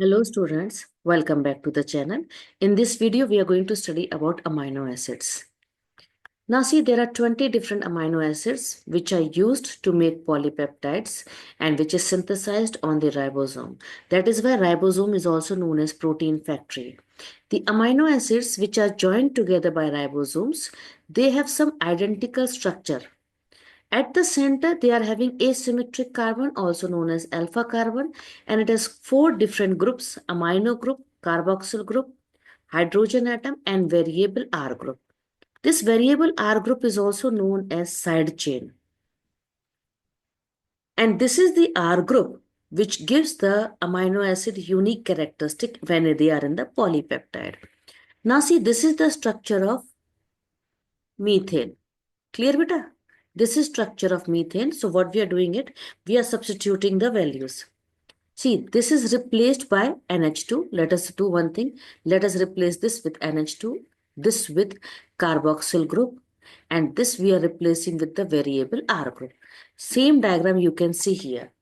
Hello students, welcome back to the channel. In this video, we are going to study about amino acids. Now see, there are 20 different amino acids which are used to make polypeptides and which is synthesized on the ribosome. That is why ribosome is also known as protein factory. The amino acids which are joined together by ribosomes, they have some identical structure. At the center, they are having asymmetric carbon, also known as alpha carbon, and it has four different groups: amino group, carboxyl group, hydrogen atom, and variable R group. This variable R group is also known as side chain. And this is the R group which gives the amino acid unique characteristic when they are in the polypeptide. Now see, this is the structure of methane. Clear, beta? This is structure of methane. So what we are doing it, we are substituting the values. See, this is replaced by NH2. Let us do one thing. Let us replace this with NH2, this with carboxyl group, and this we are replacing with the variable R group. Same diagram you can see here.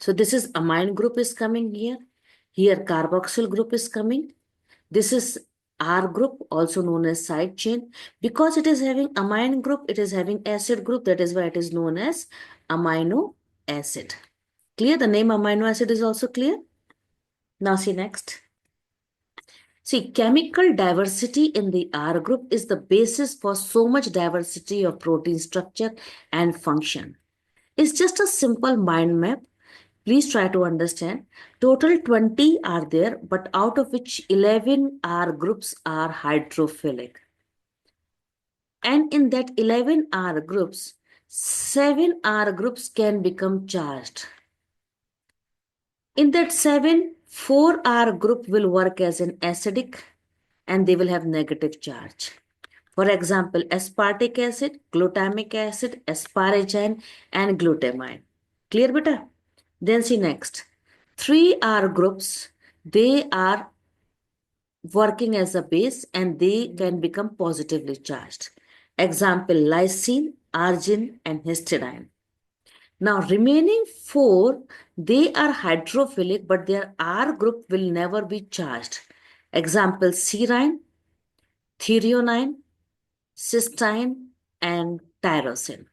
So this is amine group is coming here. Here carboxyl group is coming. This is R group, also known as side chain. Because it is having amine group, it is having acid group. That is why it is known as amino acid. Clear? The name amino acid is also clear. Now see next. See, chemical diversity in the R group is the basis for so much diversity of protein structure and function. It's just a simple mind map. Please try to understand. Total 20 are there, but out of which 11 R groups are hydrophilic. And in that 11 R groups, 7 R groups can become charged. In that 7, 4 R group will work as an acidic and they will have negative charge. For example, aspartic acid, glutamic acid, asparagine and glutamine. Clear, beta? Then see next. 3 R groups, they are working as a base and they can become positively charged. Example, lysine, arginine and histidine. Now, remaining 4, they are hydrophilic, but their R group will never be charged. Example, serine, threonine, cysteine, and tyrosine.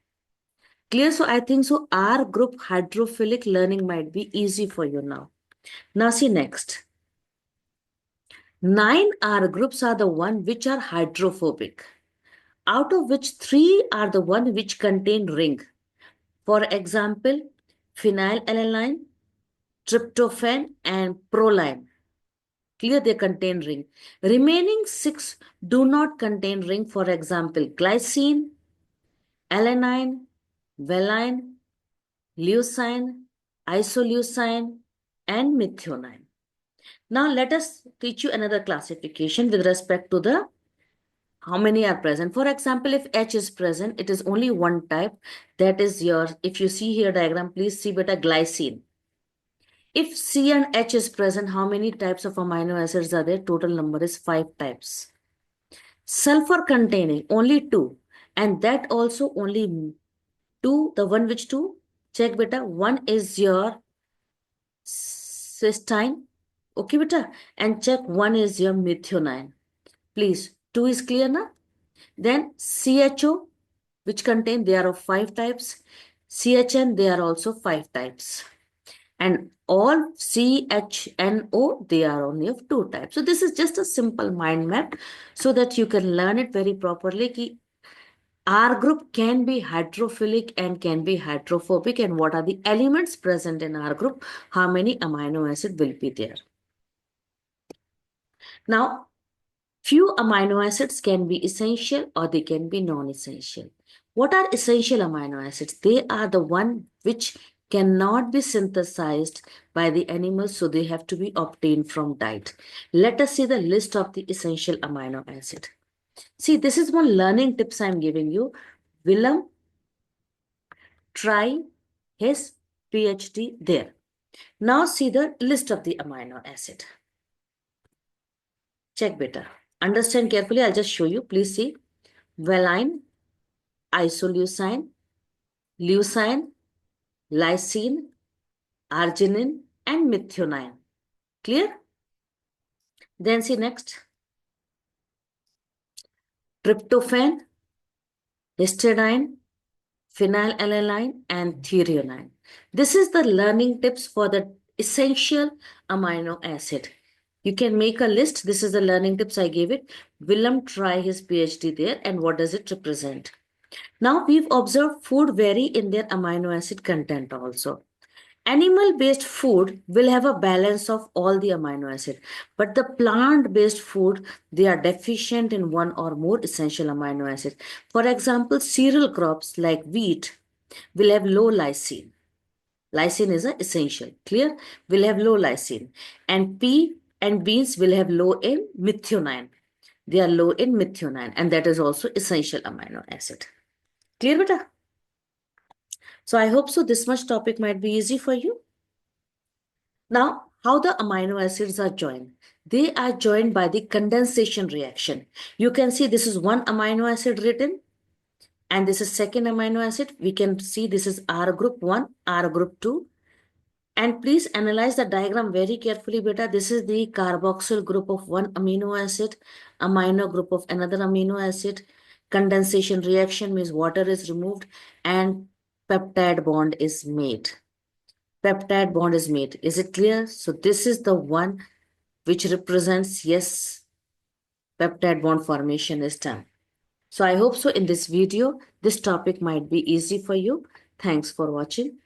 Clear? So, I think so R group hydrophilic learning might be easy for you now. Now, see next. 9 R groups are the one which are hydrophobic, out of which 3 are the one which contain ring. For example, phenylalanine, tryptophan, and proline. Clear, they contain ring. Remaining 6 do not contain ring. For example, glycine, alanine, valine, leucine, isoleucine, and methionine. Now let us teach you another classification with respect to the how many are present. For example, if H is present, it is only one type. That is your, if you see here diagram, please see beta glycine. If C and H is present, how many types of amino acids are there? Total number is 5 types. Sulfur containing only 2. And that also only 2, the one which 2, check beta, one is your cysteine, okay beta, and check one is your methionine. Please, 2 is clear now? Then CHO, which contain, they are of 5 types. CHN, they are also 5 types. And all CHNO, they are only of 2 types. So this is just a simple mind map so that you can learn it very properly. Ki R group can be hydrophilic and can be hydrophobic, and what are the elements present in R group, how many amino acid will be there. Now, few amino acids can be essential or they can be non-essential. What are essential amino acids? They are the one which cannot be synthesized by the animals, so they have to be obtained from diet. Let us see the list of the essential amino acid. See, this is one learning tips I'm giving you. Willem, try his PhD there. Now see the list of the amino acid. Check better. Understand carefully. I'll just show you. Please see. Valine, isoleucine, leucine, lysine, arginine, and methionine. Clear? Then see next. Tryptophan, histidine, phenylalanine, and threonine. This is the learning tips for the essential amino acid. You can make a list. This is the learning tips I gave it. Willem try his PhD there, and what does it represent? Now we've observed food vary in their amino acid content also. Animal-based food will have a balance of all the amino acid, but the plant-based food, they are deficient in one or more essential amino acid. For example, cereal crops like wheat will have low lysine. Lysine is a essential. Clear? Will have low lysine. And pea and beans will have low in methionine. They are low in methionine, and that is also essential amino acid. Clear, beta? So I hope so this much topic might be easy for you. Now, how the amino acids are joined? They are joined by the condensation reaction. You can see this is one amino acid written, and this is second amino acid. We can see this is R group 1, R group 2. And please analyze the diagram very carefully, beta. This is the carboxyl group of one amino acid, amino group of another amino acid. Condensation reaction means water is removed and peptide bond is made. Peptide bond is made. Is it clear? So this is the one which represents, yes, peptide bond formation is done. So I hope so in this video, this topic might be easy for you. Thanks for watching.